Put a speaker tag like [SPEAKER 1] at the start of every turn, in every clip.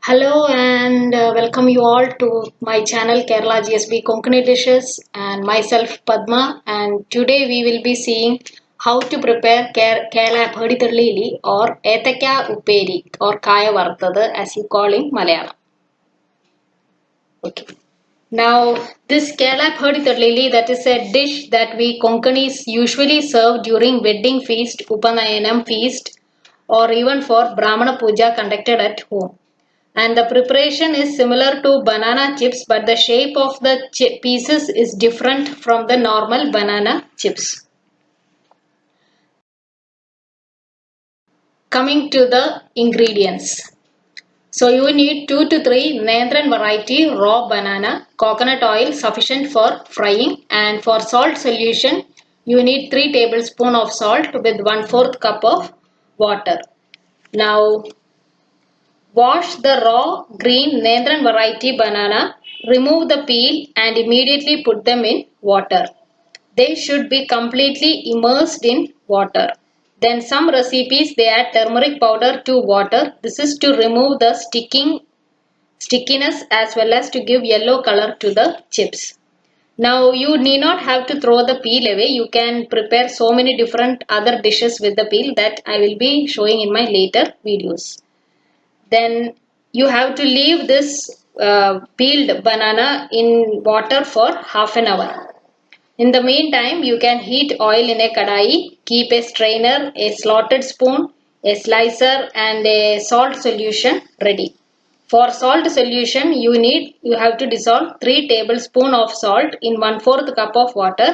[SPEAKER 1] Hello and welcome you all to my channel Kerala GSB Konkani Dishes and myself Padma, and today we will be seeing how to prepare Kerala phadi thallaeli or Ethakka Upperi or Kaya Varthathu as you call in Malayalam. Okay. Now this Kerala phadi thallaeli, that is a dish that we Konkanis usually serve during wedding feast, Upanayanam feast, or even for Brahmana Puja conducted at home. And the preparation is similar to banana chips, but the shape of the pieces is different from the normal banana chips. Coming to the ingredients. So you need 2 to 3 Nandran variety raw banana, coconut oil sufficient for frying, and for salt solution you need 3 tablespoons of salt with 1/4 cup of water. Now wash the raw green Nandran variety banana, remove the peel and immediately put them in water. They should be completely immersed in water. Then some recipes they add turmeric powder to water. This is to remove the stickiness as well as to give yellow color to the chips. Now you need not have to throw the peel away. You can prepare so many different other dishes with the peel that I will be showing in my later videos. Then you have to leave this peeled banana in water for half an hour. In the meantime, you can heat oil in a kadai, keep a strainer, a slotted spoon, a slicer and a salt solution ready. For salt solution, you have to dissolve 3 tablespoons of salt in 1/4 cup of water,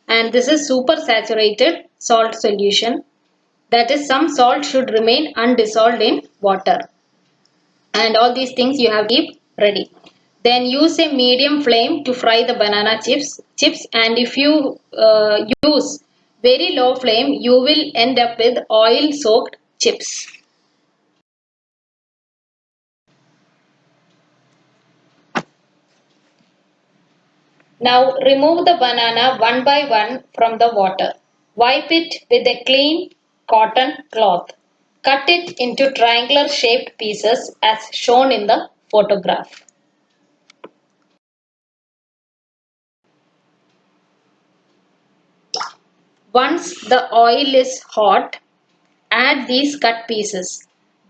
[SPEAKER 1] and this is super saturated salt solution. That is, some salt should remain undissolved in water. And all these things you have to keep ready. Then use a medium flame to fry the banana chips, and if you use very low flame you will end up with oil soaked chips. Now remove the banana one by one from the water. Wipe it with a clean cotton cloth. Cut it into triangular shaped pieces as shown in the photograph. Once the oil is hot, add these cut pieces.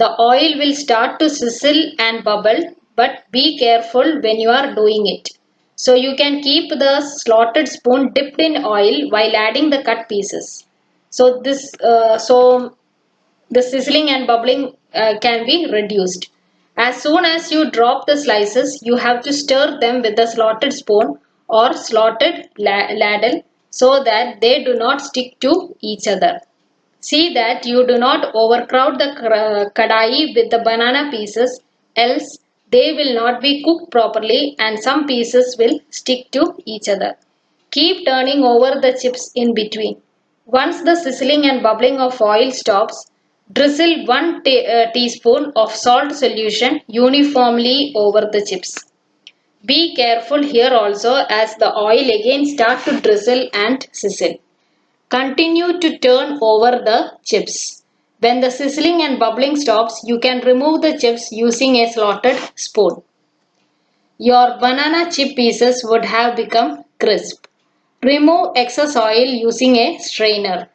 [SPEAKER 1] The oil will start to sizzle and bubble, but be careful when you are doing it. So you can keep the slotted spoon dipped in oil while adding the cut pieces. So the sizzling and bubbling can be reduced. As soon as you drop the slices, you have to stir them with the slotted spoon or slotted ladle so that they do not stick to each other. See that you do not overcrowd the kadai with the banana pieces, else they will not be cooked properly and some pieces will stick to each other. Keep turning over the chips in between. Once the sizzling and bubbling of oil stops, drizzle 1 teaspoon of salt solution uniformly over the chips. Be careful here also, as the oil again starts to drizzle and sizzle. Continue to turn over the chips. When the sizzling and bubbling stops, you can remove the chips using a slotted spoon. Your banana chip pieces would have become crisp. Remove excess oil using a strainer.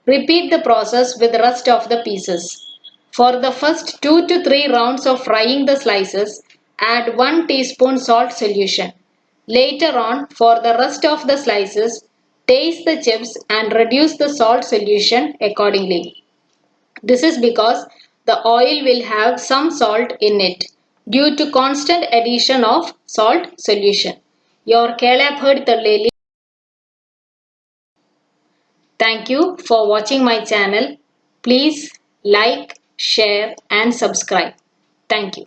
[SPEAKER 1] Repeat the process with the rest of the pieces. For the first 2 to 3 rounds of frying the slices, add 1 teaspoon salt solution. Later on, for the rest of the slices, taste the chips and reduce the salt solution accordingly. This is because the oil will have some salt in it due to constant addition of salt solution. Your Kelya phadi thallaeli. Thank you for watching my channel. Please like, share and subscribe. Thank you.